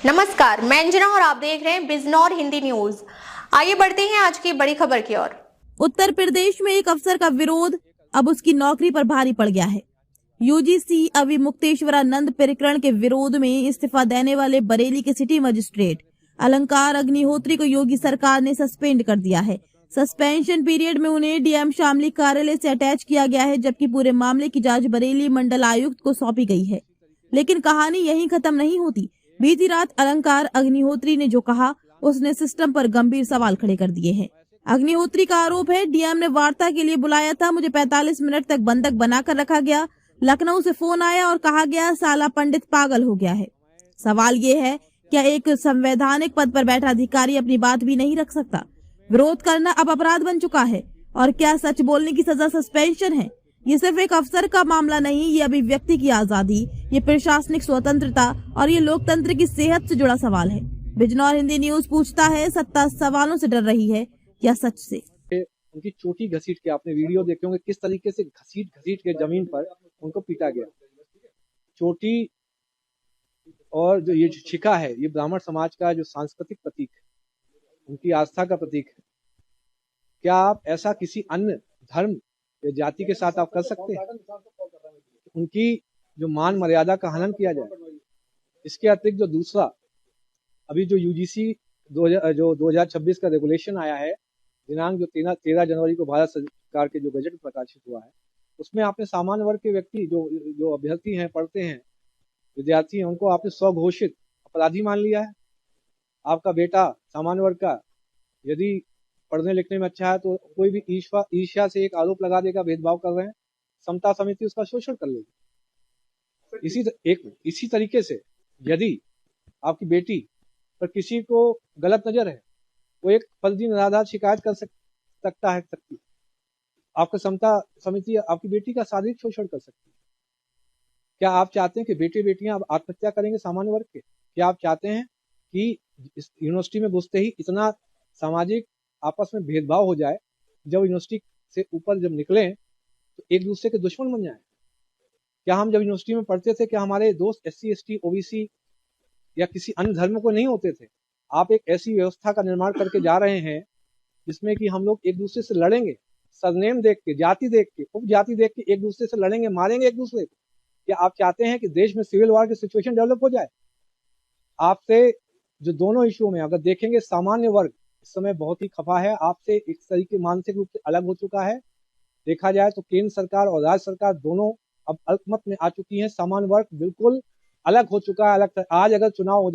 नमस्कार, मैं अंजना और आप देख रहे हैं बिजनौर हिंदी न्यूज। आइए बढ़ते हैं आज की बड़ी खबर की ओर। उत्तर प्रदेश में एक अफसर का विरोध अब उसकी नौकरी पर भारी पड़ गया है। यूजीसी अविमुक्तेश्वरानंद प्रकरण के विरोध में इस्तीफा देने वाले बरेली के सिटी मजिस्ट्रेट अलंकार अग्निहोत्री को योगी सरकार ने सस्पेंड कर दिया है। सस्पेंशन पीरियड में उन्हें डीएम शामली कार्यालय से अटैच किया गया है, जबकि पूरे मामले की जांच बरेली मंडल आयुक्त को सौंपी गई है। लेकिन कहानी यहीं खत्म नहीं होती। बीती रात अलंकार अग्निहोत्री ने जो कहा, उसने सिस्टम पर गंभीर सवाल खड़े कर दिए हैं। अग्निहोत्री का आरोप है, डीएम ने वार्ता के लिए बुलाया था, मुझे 45 मिनट तक बंधक बनाकर रखा गया। लखनऊ से फोन आया और कहा गया साला पंडित पागल हो गया है। सवाल ये है, क्या एक संवैधानिक पद पर बैठा अधिकारी अपनी बात भी नहीं रख सकता? विरोध करना अब अपराध बन चुका है। और क्या सच बोलने की सजा सस्पेंशन है? ये सिर्फ एक अफसर का मामला नहीं, ये अभिव्यक्ति की आजादी, ये प्रशासनिक स्वतंत्रता और ये लोकतंत्र की सेहत से जुड़ा सवाल है। बिजनौर हिंदी न्यूज पूछता है, सत्ता सवालों से डर रही है या सच से? उनकी चोटी घसीट के, आपने वीडियो देखे होंगे किस तरीके से घसीट घसीट के जमीन पर उनको पीटा गया। चोटी और जो ये शिखा है, ये ब्राह्मण समाज का जो सांस्कृतिक प्रतीक है, उनकी आस्था का प्रतीक है। क्या आप ऐसा किसी अन्य धर्म या जाति के साथ आप कर सकते हैं? उनकी जो मान मर्यादा का हनन किया जाए। इसके अतिरिक्त जो दूसरा, अभी जो यूजीसी जो 2026 का रेगुलेशन आया है, दिनांक जो 13 जनवरी को भारत सरकार के जो बजट प्रकाशित हुआ है, उसमें आपने सामान्य वर्ग के व्यक्ति जो अभ्यर्थी हैं, पढ़ते हैं, विद्यार्थी हैं, उनको आपने स्वघोषित अपराधी मान लिया है। आपका बेटा सामान्य वर्ग का यदि पढ़ने लिखने में अच्छा है तो कोई भी ईर्ष्या से एक आरोप लगा देगा, भेदभाव कर रहे हैं, समता समिति उसका शोषण कर लेगी। इसी तरीके से यदि आपकी बेटी पर किसी को गलत नजर है, वो एक फर्जी निराधार शिकायत कर सकता है। आपका समता समिति आपकी बेटी का शारीरिक शोषण कर सकती है। क्या आप चाहते हैं कि बेटे बेटियां आत्महत्या करेंगे सामान्य वर्ग के? क्या आप चाहते हैं कि इस यूनिवर्सिटी में घुसते ही इतना सामाजिक आपस में भेदभाव हो जाए, जब यूनिवर्सिटी से ऊपर जब निकले तो एक दूसरे के दुश्मन बन जाए? क्या हम जब यूनिवर्सिटी में पढ़ते थे, क्या हमारे दोस्त SC ST OBC या किसी अन्य धर्म को नहीं होते थे? आप एक ऐसी व्यवस्था का निर्माण करके जा रहे हैं जिसमें कि हम लोग एक दूसरे से लड़ेंगे, सरनेम देख के, जाति देख के, उपजाति देख के एक दूसरे से लड़ेंगे, मारेंगे एक दूसरे को। क्या आप चाहते हैं कि देश में सिविल वॉर की सिचुएशन डेवलप हो जाए? आपसे जो दोनों इश्यू में अगर देखेंगे, सामान्य वर्ग इस समय बहुत ही खफा है, आपसे एक तरीके मानसिक रूप से अलग हो चुका है। देखा जाए तो केंद्र सरकार और राज्य सरकार दोनों अब अल्पमत में आ चुकी है। सामान्य वर्ग बिल्कुल अलग हो चुका है। आज अगर चुनाव हो जाए